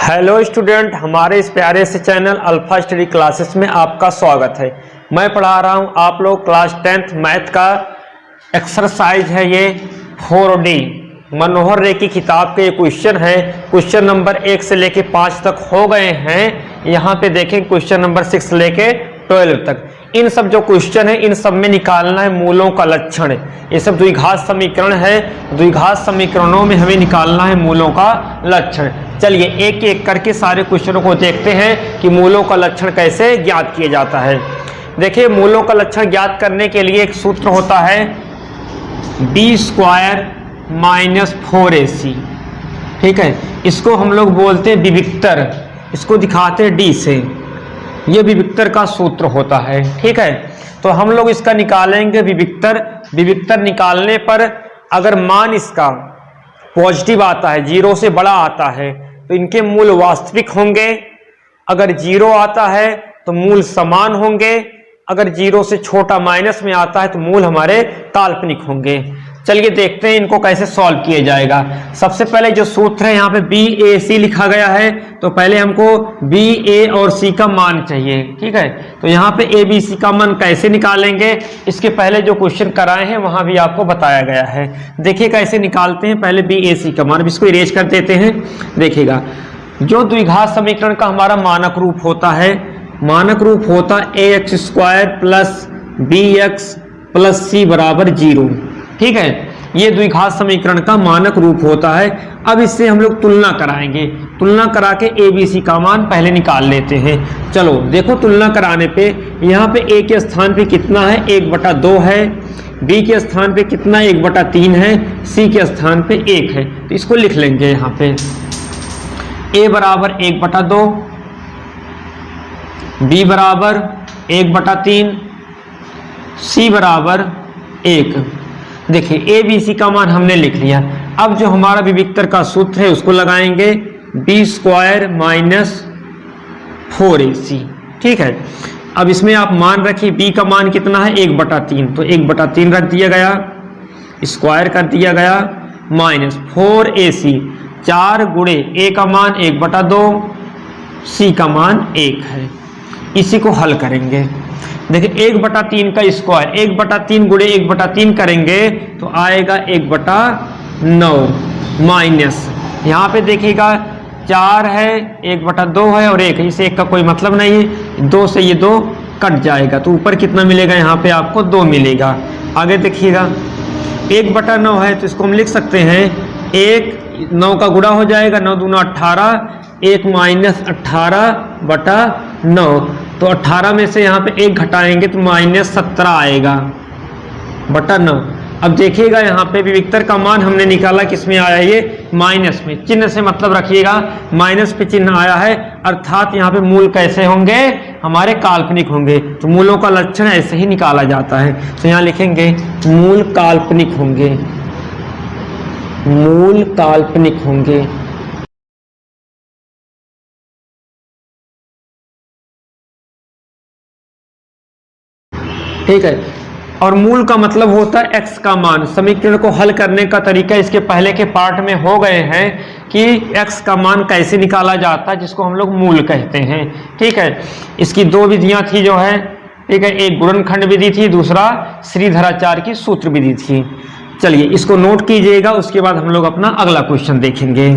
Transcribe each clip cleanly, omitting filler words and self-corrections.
Hello student, हमारे इस प्यारे से चैनल अल्फा स्टडी क्लासेस में आपका स्वागत है। मैं पढ़ा रहा हूं आप लोग क्लास 10th मैथ का एक्सरसाइज है ये 4D। मनोहर रे की किताब के क्वेश्चन है। क्वेश्चन नंबर 1 से लेके 5 तक हो गए हैं। यहाँ पे देखें क्वेश्चन नंबर 6 से लेके 12 तक। इन सब जो क्वेश्चन है इन सब में निकालना है मूलों का लक्षण। ये सब द्विघात समीकरण है। द्विघात समीकरणों में हमें निकालना है मूलों का लक्षण। चलिए एक एक करके सारे क्वेश्चनों को देखते हैं कि मूलों का लक्षण कैसे ज्ञात किया जाता है। देखिए मूलों का लक्षण ज्ञात करने के लिए एक सूत्र होता है b² - 4ac। ठीक है, इसको हम लोग बोलते हैं विविक्तर। इसको दिखाते हैं d से। ये विविक्तर का सूत्र होता है। ठीक है, तो हम लोग इसका निकालेंगे विविक्तर। विविक्तर निकालने पर अगर मान इसका पॉजिटिव आता है, 0 से बड़ा आता है, तो इनके मूल वास्तविक होंगे। अगर 0 आता है तो मूल समान होंगे। अगर 0 से छोटा माइनस में आता है तो मूल हमारे काल्पनिक होंगे। चलिए देखते हैं इनको कैसे सॉल्व किया जाएगा। सबसे पहले जो सूत्र है यहाँ पे BAC लिखा गया है, तो पहले हमको B, A और C का मान चाहिए। ठीक है, तो यहाँ पे ABC का मान कैसे निकालेंगे, इसके पहले जो क्वेश्चन कराए हैं वहां भी आपको बताया गया है। देखिए कैसे निकालते हैं। पहले BAC का मान, इसको इरेज कर देते हैं। देखिएगा जो द्विघात समीकरण का हमारा मानक रूप होता है, मानक रूप होता AX² + BX + C = 0। ठीक है, ये द्विघात समीकरण का मानक रूप होता है। अब इससे हम लोग तुलना कराएंगे। तुलना करा के ABC का मान पहले निकाल लेते हैं। चलो देखो, तुलना कराने पे यहाँ पे A के स्थान पे कितना है, 1/2 है। B के स्थान पे कितना, 1/3 है। C के स्थान पे 1 है। तो इसको लिख लेंगे यहाँ पे A = 1/2, B = 1/3, C = 1। देखिए ABC का मान हमने लिख लिया। अब जो हमारा विविक्तर का सूत्र है उसको लगाएंगे b² - 4ac। ठीक है, अब इसमें आप मान रखिए B का मान कितना है, 1/3, तो 1/3 रख दिया गया, स्क्वायर कर दिया गया, -4ac। 4 गुणे A का मान 1/2, C का मान 1 है। इसी को हल करेंगे। देखिए 1/3 का स्क्वायर, 1/3 गुणे 1/3 करेंगे तो आएगा 1/9 माइनस, यहाँ पे देखिएगा 4 है, 1/2 है और 1 है। इस 1 का कोई मतलब नहीं है। 2 से ये 2 कट जाएगा तो ऊपर कितना मिलेगा, यहाँ पे आपको 2 मिलेगा। आगे देखिएगा 1/9 है तो इसको हम लिख सकते हैं 1, 9 का गुणा हो जाएगा, 9 दूना 18, 1 - 18/9। तो 18 में से यहाँ पे 1 घटाएंगे तो -17 आएगा बटा 9। अब देखिएगा यहाँ पे विविक्तर का मान हमने निकाला, किसमें आया, ये माइनस में। चिन्ह से मतलब रखिएगा, माइनस पे चिन्ह आया है, अर्थात यहाँ पे मूल कैसे होंगे, हमारे काल्पनिक होंगे। तो मूलों का लक्षण ऐसे ही निकाला जाता है। तो यहाँ लिखेंगे मूल काल्पनिक होंगे, मूल काल्पनिक होंगे। ठीक है, और मूल का मतलब होता है x का मान। समीकरण को हल करने का तरीका इसके पहले के पार्ट में हो गए हैं कि x का मान कैसे निकाला जाता है, जिसको हम लोग मूल कहते हैं। ठीक है, इसकी 2 विधियां थी जो है। ठीक है, एक गुणनखंड विधि थी, दूसरा श्रीधराचार्य की सूत्र विधि थी। चलिए इसको नोट कीजिएगा, उसके बाद हम लोग अपना अगला क्वेश्चन देखेंगे।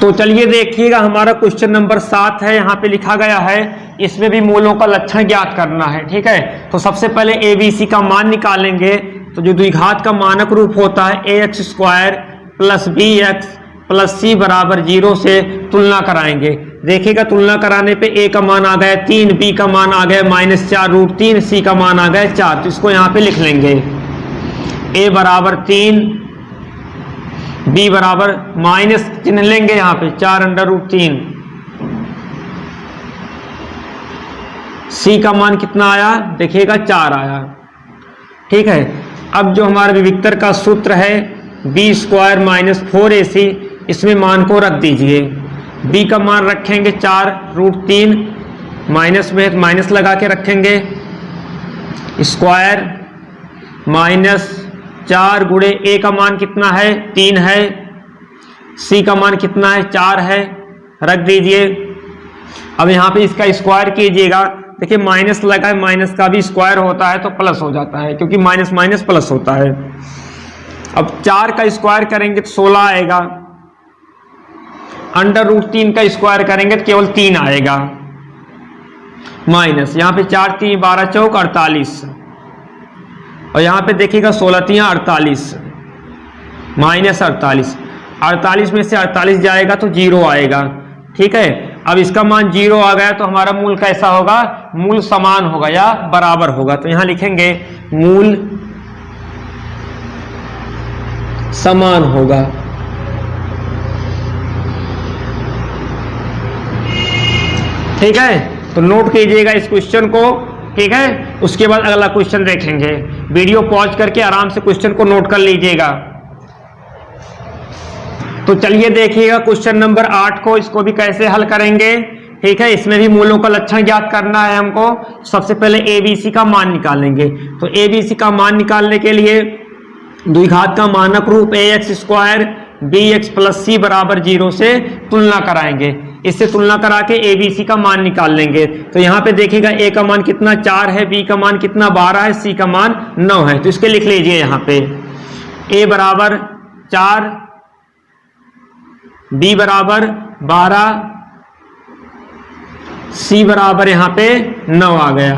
तो चलिए देखिएगा, हमारा क्वेश्चन नंबर 7 है, यहाँ पे लिखा गया है। इसमें भी मूलों का लक्षण ज्ञात करना है। ठीक है, तो सबसे पहले ABC का मान निकालेंगे। तो जो द्विघात का मानक रूप होता है AX² + BX + C = 0 से तुलना कराएंगे। देखिएगा तुलना कराने पे A का मान आ गया 3, B का मान आ गया -4√3, C का मान आ गया 4। तो इसको यहाँ पे लिख लेंगे A = 3, B बराबर माइनस चिन्ह लेंगे यहाँ पे 4√3, C का मान कितना आया, देखिएगा 4 आया। ठीक है, अब जो हमारे विविक्तर का सूत्र है b² - 4ac, इसमें मान को रख दीजिए। B का मान रखेंगे 4√3, माइनस में माइनस लगा के रखेंगे, स्क्वायर -4 गुणे A का मान कितना है, 3 है। सी का मान कितना है 4 है, रख दीजिए। अब यहाँ पे इसका स्क्वायर कीजिएगा, देखिए माइनस लगा है, माइनस का भी स्क्वायर होता है तो प्लस हो जाता है, क्योंकि माइनस माइनस प्लस होता है। अब 4 का स्क्वायर करेंगे तो 16 आएगा, √3 का स्क्वायर करेंगे तो केवल 3 आएगा, माइनस यहाँ पे 4 3 12 चौक 48, और यहाँ पे देखिएगा 16 3 48, माइनस 48, 48 में से 48 जाएगा तो 0 आएगा। ठीक है, अब इसका मान 0 आ गया तो हमारा मूल कैसा होगा, मूल समान होगा या बराबर होगा। तो यहां लिखेंगे मूल समान होगा। ठीक है, तो नोट कीजिएगा इस क्वेश्चन को। ठीक है, उसके बाद अगला क्वेश्चन देखेंगे। वीडियो पॉज करके आराम से क्वेश्चन को नोट कर लीजिएगा। तो चलिए देखिएगा क्वेश्चन नंबर 8 को, इसको भी कैसे हल करेंगे। ठीक है, इसमें भी मूलों का लक्षण ज्ञात करना है हमको। सबसे पहले एबीसी का मान निकालेंगे। तो एबीसी का मान निकालने के लिए द्विघात का मानक रूप ax² bx + c = 0 से तुलना कराएंगे। इससे तुलना करा के एबीसी का मान निकाल लेंगे। तो यहाँ पे देखिएगा a का मान कितना 4 है, b का मान कितना 12 है, c का मान 9 है। तो इसके लिख लीजिए यहाँ पे a = 4, b = 12, c = यहाँ पे 9 आ गया।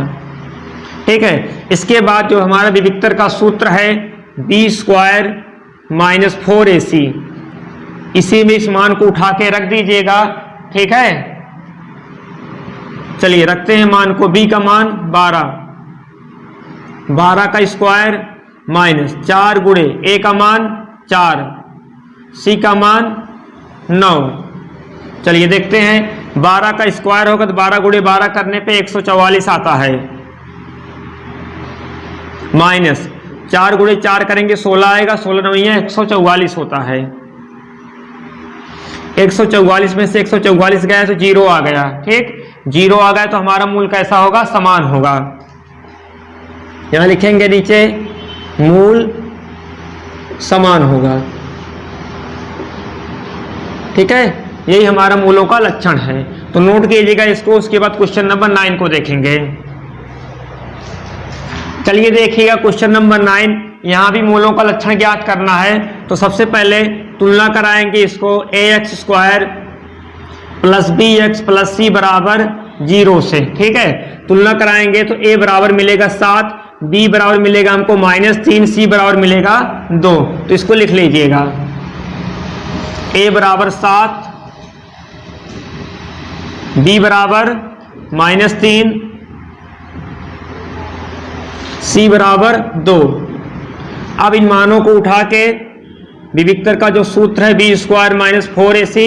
ठीक है, इसके बाद जो हमारा विविक्तर का सूत्र है b² - 4ac, इसी में इस मान को उठा के रख दीजिएगा। ठीक है, चलिए रखते हैं मान को। b का मान 12, 12 का स्क्वायर माइनस 4 गुणे a का मान 4, c का मान 9। चलिए देखते हैं, 12 का स्क्वायर होगा तो 12 गुणे 12 करने पे 144 आता है, माइनस 4 गुणे 4 करेंगे 16 आएगा, 16 9 144 होता है। 144 में से 144 गया तो 0 आ गया। ठीक, 0 आ गया तो हमारा मूल कैसा होगा, समान होगा। यहां लिखेंगे नीचे मूल समान होगा। ठीक है, यही हमारा मूलों का लक्षण है। तो नोट कीजिएगा इसको। उसके बाद क्वेश्चन नंबर 9 को देखेंगे। चलिए देखिएगा क्वेश्चन नंबर 9, यहां भी मूलों का लक्षण ज्ञात करना है। तो सबसे पहले तुलना कराएंगे इसको ax² + bx + c = 0 से। ठीक है, तुलना कराएंगे तो a बराबर मिलेगा 7, b बराबर मिलेगा हमको -3, c बराबर मिलेगा 2। तो इसको लिख लीजिएगा, a बराबर 7, b बराबर -3, c बराबर 2। अब इन मानों को उठा के विविक्तर का जो सूत्र है b² - 4ac,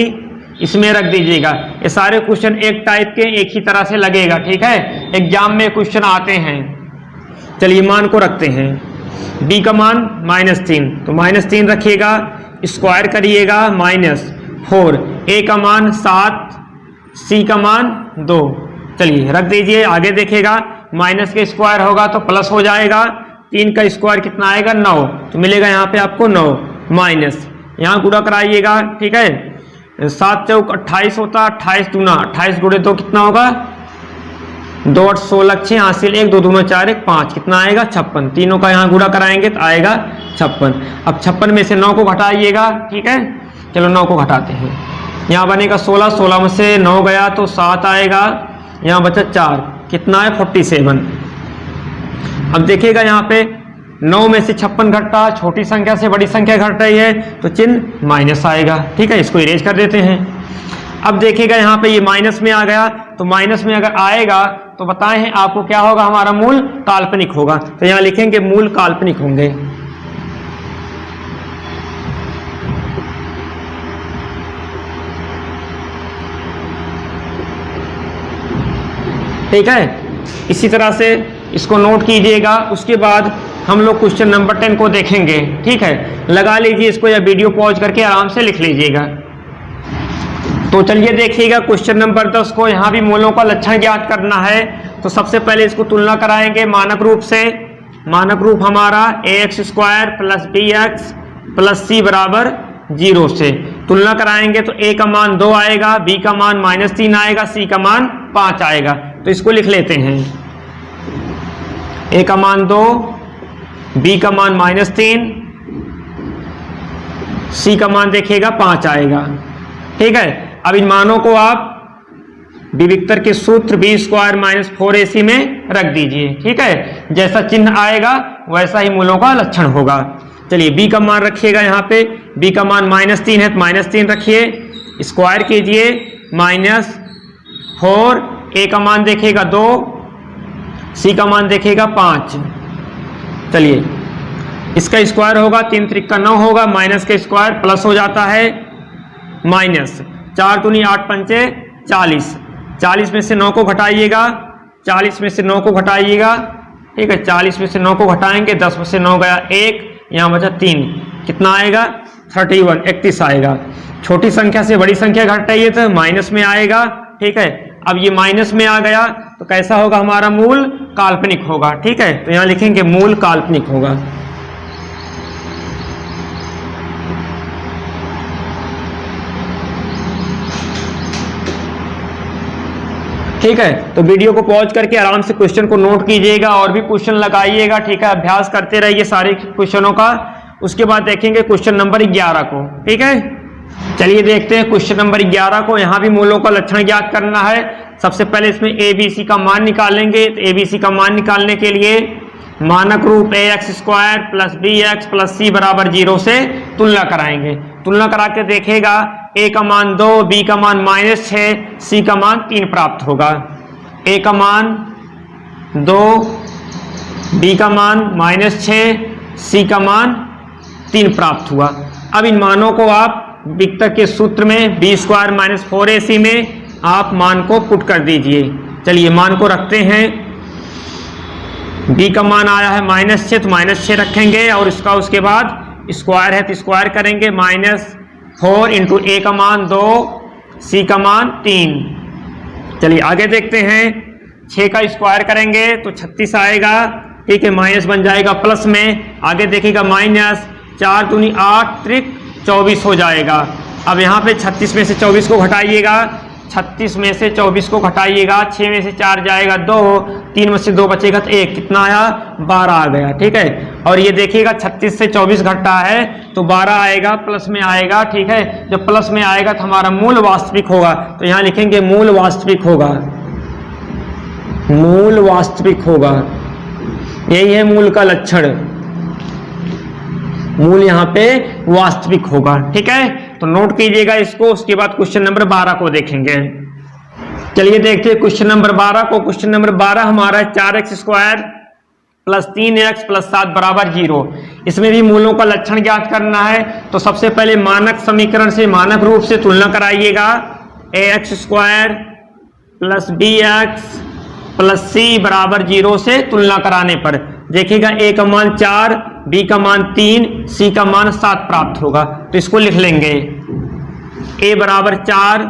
इसमें रख दीजिएगा। ये सारे क्वेश्चन एक टाइप के, एक ही तरह से लगेगा। ठीक है, एग्जाम में क्वेश्चन आते हैं। चलिए मान को रखते हैं, b का मान -3, तो -3 रखिएगा, स्क्वायर करिएगा -4, a का मान 7, c का मान 2। चलिए रख दीजिए। आगे देखेगा माइनस के स्क्वायर होगा तो प्लस हो जाएगा, 3 का स्क्वायर कितना आएगा 9, तो मिलेगा यहाँ पे आपको 9, माइनस यहाँ गुणा कराइएगा। ठीक है, 7 चौक 28 होता, 28 दूना 28 गुणे 2 कितना होगा, 2 8 16 6 हासिल 1 2 दूना 4 1 5, कितना आएगा 56। तीनों का यहाँ गुणा कराएंगे तो आएगा 56। अब 56 में से 9 को घटाइएगा। ठीक है, चलो 9 को घटाते हैं। यहाँ बनेगा 16, 16 में से 9 गया तो 7 आएगा, यहाँ बचा 4, कितना है 47। अब देखिएगा यहाँ पे 9 में से 56 घटता, छोटी संख्या से बड़ी संख्या घट रही है तो चिन्ह माइनस आएगा। ठीक है, इसको इरेज कर देते हैं। अब देखिएगा यहाँ पे ये माइनस में आ गया, तो माइनस में अगर आएगा तो बताए हैं आपको क्या होगा, हमारा मूल काल्पनिक होगा। तो यहाँ लिखेंगे मूल काल्पनिक होंगे। ठीक है, इसी तरह से इसको नोट कीजिएगा। उसके बाद हम लोग क्वेश्चन नंबर 10 को देखेंगे। ठीक है, लगा लीजिए इसको या वीडियो पॉज करके आराम से लिख लीजिएगा। तो चलिए देखिएगा क्वेश्चन नंबर 10 को। यहाँ भी मूलों का लक्षण ज्ञात करना है। तो सबसे पहले इसको तुलना कराएंगे मानक रूप से। मानक रूप हमारा ax² + bx + c = 0 से। तुलना कराएंगे तो a का मान 2 आएगा, b का मान -3 आएगा, c का मान 5 आएगा। तो इसको लिख लेते हैं, a का मान 2, b का मान -3, c का मान देखिएगा 5 आएगा। ठीक है, अब इन मानों को आप विविक्तर के सूत्र b² - 4ac में रख दीजिए। ठीक है, जैसा चिन्ह आएगा वैसा ही मूलों का लक्षण होगा। चलिए b का मान रखिएगा, यहाँ पे b का मान -3 है तो -3 रखिए, स्क्वायर कीजिए, -4, a का मान देखिएगा 2, c का मान देखिएगा 5। चलिए इसका स्क्वायर होगा, 3 त्रिक का 9 होगा, माइनस का स्क्वायर प्लस हो जाता है, माइनस 4 दूनी 8 पंचे 40, 40 में से 9 को घटाइएगा, 40 में से 9 को घटाइएगा। ठीक है, 40 में से 9 को घटाएंगे, 10 में से 9 गया 1, यहाँ बचा 3, कितना आएगा 31, 31 आएगा। छोटी संख्या से बड़ी संख्या घटाइए तो माइनस में आएगा। ठीक है, अब ये माइनस में आ गया तो कैसा होगा, हमारा मूल काल्पनिक होगा। ठीक है, तो यहाँ लिखेंगे मूल काल्पनिक होगा। ठीक है, तो वीडियो को पॉज करके आराम से क्वेश्चन को नोट कीजिएगा और भी क्वेश्चन लगाइएगा। ठीक है, अभ्यास करते रहिए सारे क्वेश्चनों का। उसके बाद देखेंगे क्वेश्चन नंबर 11 को। ठीक है, चलिए देखते हैं क्वेश्चन नंबर 11 को। यहाँ भी मूलों का लक्षण ज्ञात करना है। सबसे पहले इसमें ABC का मान निकालेंगे। तो ABC का मान निकालने के लिए मानक रूप ax² + bx + c = 0 से तुलना कराएंगे। तुलना करा के देखेगा, a का मान 2, b का मान -6, c का मान 3 प्राप्त होगा। a का मान 2, b का मान -6, c का मान 3 प्राप्त हुआ। अब इन मानों को आप विविक्तर के सूत्र में b² - 4ac में आप मान को पुट कर दीजिए। चलिए मान को रखते हैं। b का मान आया है -6 तो -6 रखेंगे और इसका उसके बाद स्क्वायर है तो स्क्वायर करेंगे, -4 × a का मान 2, c का मान 3। चलिए आगे देखते हैं, 6 का स्क्वायर करेंगे तो 36 आएगा। ठीक है, माइनस बन जाएगा प्लस में। आगे देखिएगा -4 दूनी 8 त्रिक 24 हो जाएगा। अब यहाँ पे 36 में से 24 को घटाइएगा, 36 में से 24 को घटाइएगा, 6 में से 4 जाएगा 2, 3 में से 2 बचेगा तो 1, कितना आया 12 आ गया। ठीक है, और ये देखिएगा 36 से 24 घटा है तो 12 आएगा, प्लस में आएगा। ठीक है, जब प्लस में आएगा तो हमारा मूल वास्तविक होगा। तो यहाँ लिखेंगे मूल वास्तविक होगा, मूल वास्तविक होगा। यही है मूल का लक्षण, मूल यहाँ पे वास्तविक होगा। ठीक है, तो नोट कीजिएगा इसको। उसके बाद क्वेश्चन नंबर 12 को देखेंगे। चलिए देखते हैं क्वेश्चन नंबर 12 को। क्वेश्चन नंबर 12 हमारा 4x² + 3x + 7 = 0। इसमें भी मूलों का लक्षण ज्ञात करना है। तो सबसे पहले मानक समीकरण से, मानक रूप से तुलना कराइएगा। ax² + bx + c = 0 से तुलना कराने पर देखिएगा a का मान 4, b का मान 3, c का मान 7 प्राप्त होगा। तो इसको लिख लेंगे, a = 4,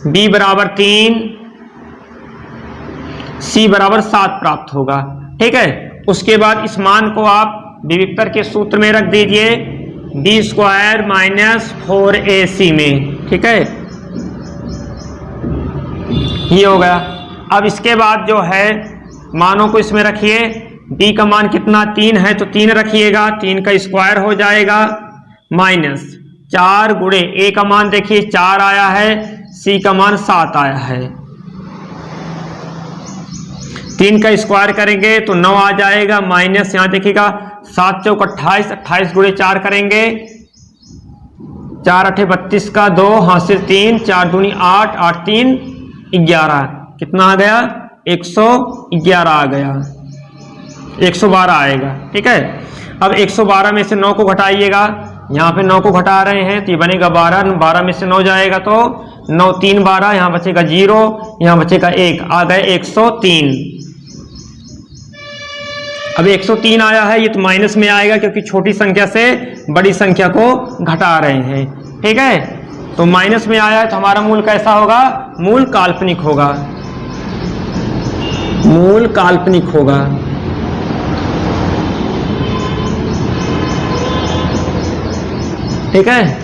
b = 3, c = 7 प्राप्त होगा। ठीक है, उसके बाद इस मान को आप विविक्तर के सूत्र में रख दीजिए, b² - 4ac में। ठीक है, ये हो गया। अब इसके बाद जो है मानों को इसमें रखिए। b का मान कितना 3 है तो 3 रखिएगा, 3 का स्क्वायर हो जाएगा, -4 × a का मान देखिए 4 आया है, c का मान 7 आया है। 3 का स्क्वायर करेंगे तो 9 आ जाएगा, माइनस यहाँ देखिएगा 7 चौक 28, 28 × 4 करेंगे, 4 8 32 का 2, हासिल 3, 4 दूनी 8, 8 3 11, कितना आ गया 111 आ गया, 112 आएगा। ठीक है, अब 112 में से 9 को घटाइएगा, यहाँ पे 9 को घटा रहे हैं तो ये बनेगा 12, 12 में से 9 जाएगा तो 9 3 12, यहाँ बचेगा 0, यहाँ बचेगा 1, आ गए 103। अब 103 आया है, ये तो माइनस में आएगा क्योंकि छोटी संख्या से बड़ी संख्या को घटा रहे हैं। ठीक है, तो माइनस में आया है तो हमारा मूल कैसा होगा, मूल काल्पनिक होगा, मूल काल्पनिक होगा। ठीक है।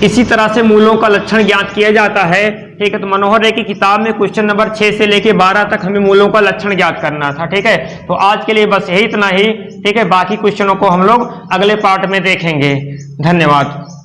इसी तरह से मूलों का लक्षण ज्ञात किया जाता है। ठीक है, तो मनोहर रे की किताब में क्वेश्चन नंबर 6 से लेके 12 तक हमें मूलों का लक्षण ज्ञात करना था। ठीक है, तो आज के लिए बस यही इतना ही। ठीक है, बाकी क्वेश्चनों को हम लोग अगले पार्ट में देखेंगे। धन्यवाद।